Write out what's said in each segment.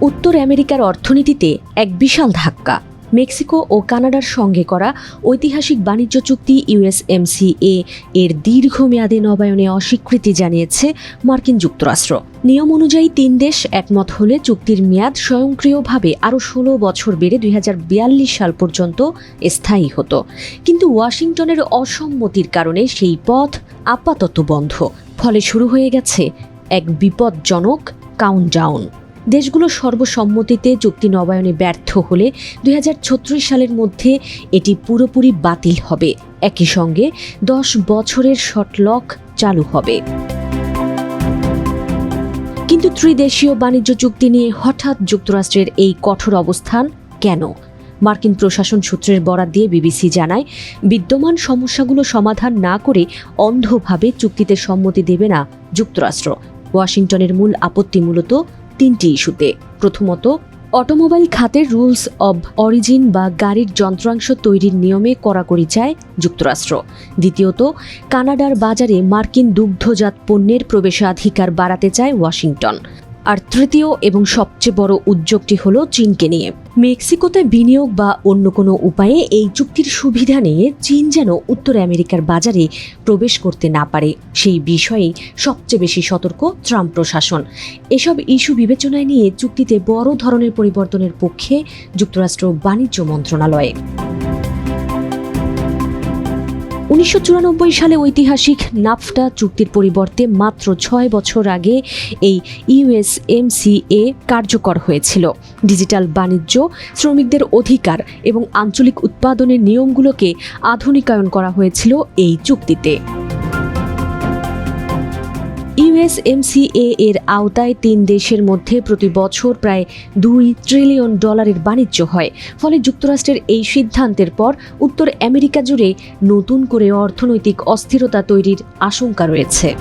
উত্তর আমেরিকার অর্থনীতিতে এক বিশাল ধাক্কা। মেক্সিকো ও কানাডার সঙ্গে করা ঐতিহাসিক বাণিজ্য চুক্তি USMCA এর দীর্ঘমেয়াদী নবায়নে অস্বীকৃতি জানিয়েছে মার্কিন যুক্তরাষ্ট্র। নিয়ম অনুযায়ী ৩ দেশ একমত হলে চুক্তির মেয়াদ স্বয়ংক্রিয়ভাবে আরও ১৬ বছর বেড়ে ২০৪২ সাল পর্যন্ত স্থায়ী হতো। কিন্তু ওয়াশিংটনের অসম্মতির কারণে সেই পথ আপাতত বন্ধ। ফলে শুরু হয়ে গেছে এক বিপজ্জনক কাউন্টডাউন। দেশগুলো সর্বসম্মতিতে চুক্তি নবায়নে ব্যর্থ হলে ২০৩৬ সালের মধ্যে এটি পুরোপুরি বাতিল হবে। একই সঙ্গে ১০ বছরের শর্টলক চালু হবে। কিন্তু ত্রিদেশীয় বাণিজ্য চুক্তি নিয়ে হঠাৎ যুক্তরাষ্ট্রের এই কঠোর অবস্থান কেন? মার্কিন প্রশাসন সূত্রের বরাত দিয়ে বিবিসি জানায়, বিদ্যমান সমস্যাগুলো সমাধান না করে অন্ধভাবে চুক্তিতে সম্মতি দেবে না যুক্তরাষ্ট্র। ওয়াশিংটনের মূল আপত্তি মূলত ৩টি ইস্যুতে। প্রথমত, অটোমোবাইল খাতের রুলস অব অরিজিন বা গাড়ির যন্ত্রাংশ তৈরির নিয়মে কড়াকড়ি চায় যুক্তরাষ্ট্র। দ্বিতীয়ত, কানাডার বাজারে মার্কিন দুগ্ধজাত পণ্যের প্রবেশাধিকার বাড়াতে চায় ওয়াশিংটন। আর তৃতীয় এবং সবচেয়ে বড় উদ্যোগটি হলো চীনকে নিয়ে। মেক্সিকোতে বিনিয়োগ বা অন্য কোনো উপায়ে এই চুক্তির সুবিধা নিয়ে চীন যেন উত্তর আমেরিকার বাজারে প্রবেশ করতে না পারে, সেই বিষয়েই সবচেয়ে বেশি সতর্ক ট্রাম্প প্রশাসন। এসব ইস্যু বিবেচনায় নিয়ে চুক্তিতে বড় ধরনের পরিবর্তনের পক্ষে যুক্তরাষ্ট্র বাণিজ্য মন্ত্রণালয়। ১৯৯৪ সালে ঐতিহাসিক নাফটা চুক্তির পরিবর্তে মাত্র ৬ বছর আগে এই USMCA কার্যকর হয়েছিল। ডিজিটাল বাণিজ্য, শ্রমিকদের অধিকার এবং আঞ্চলিক উৎপাদনের নিয়মগুলোকে আধুনিকায়ন করা হয়েছিল এই চুক্তিতে। USMCA এর আওতায় ৩ দেশের মধ্যে প্রতি বছর প্রায় $২ ট্রিলিয়ন বাণিজ্য হয়। ফলে যুক্তরাষ্ট্রের এই সিদ্ধান্তের পর উত্তর আমেরিকা জুড়ে নতুন করে অর্থনৈতিক অস্থিরতা তৈরির আশঙ্কা রয়েছে।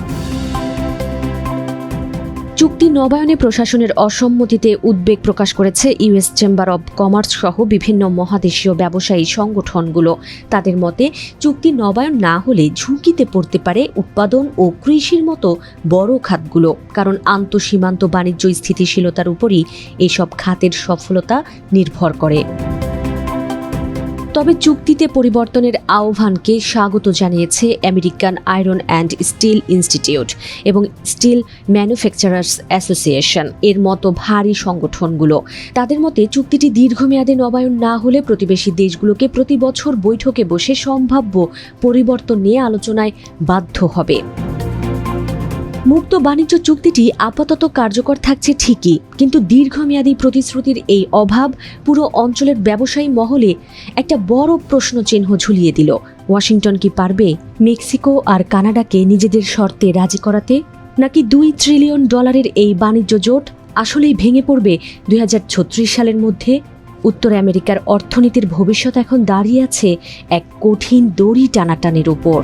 চুক্তি নবায়নে প্রশাসনের অসম্মতিতে উদ্বেগ প্রকাশ করেছে US চেম্বার অব কমার্স সহ বিভিন্ন মহাদেশীয় ব্যবসায়ী সংগঠনগুলো। তাদের মতে, চুক্তি নবায়ন না হলে ঝুঁকিতে পড়তে পারে উৎপাদন ও কৃষির মতো বড় খাতগুলো, কারণ আন্তঃসীমান্ত বাণিজ্য স্থিতিশীলতার উপরই এসব খাতের সফলতা নির্ভর করে। তবে চুক্তিতে পরিবর্তনের আহ্বানকে স্বাগত জানিয়েছে American Iron and Steel Institute এবং স্টিল ম্যানুফ্যাকচারার্স অ্যাসোসিয়েশন এর মতো ভারী সংগঠনগুলো। তাদের মতে, চুক্তিটি দীর্ঘমেয়াদে নবায়ন না হলে প্রতিবেশী দেশগুলোকে প্রতি বছর বৈঠকে বসে সম্ভাব্য পরিবর্তন নিয়ে আলোচনায় বাধ্য হবে। মুক্ত বাণিজ্য চুক্তিটি আপাতত কার্যকর থাকছে ঠিকই, কিন্তু দীর্ঘমেয়াদী প্রতিশ্রুতির এই অভাব পুরো অঞ্চলের ব্যবসায়ী মহলে একটা বড় প্রশ্নচিহ্ন ঝুলিয়ে দিল। ওয়াশিংটন কি পারবে মেক্সিকো আর কানাডাকে নিজেদের শর্তে রাজি করাতে? নাকি $২ ট্রিলিয়ন এই বাণিজ্য জোট আসলেই ভেঙে পড়বে ২০৩৬ সালের মধ্যে? উত্তর আমেরিকার অর্থনীতির ভবিষ্যৎ এখন দাঁড়িয়ে আছে এক কঠিন দড়ি টানাটানির উপর।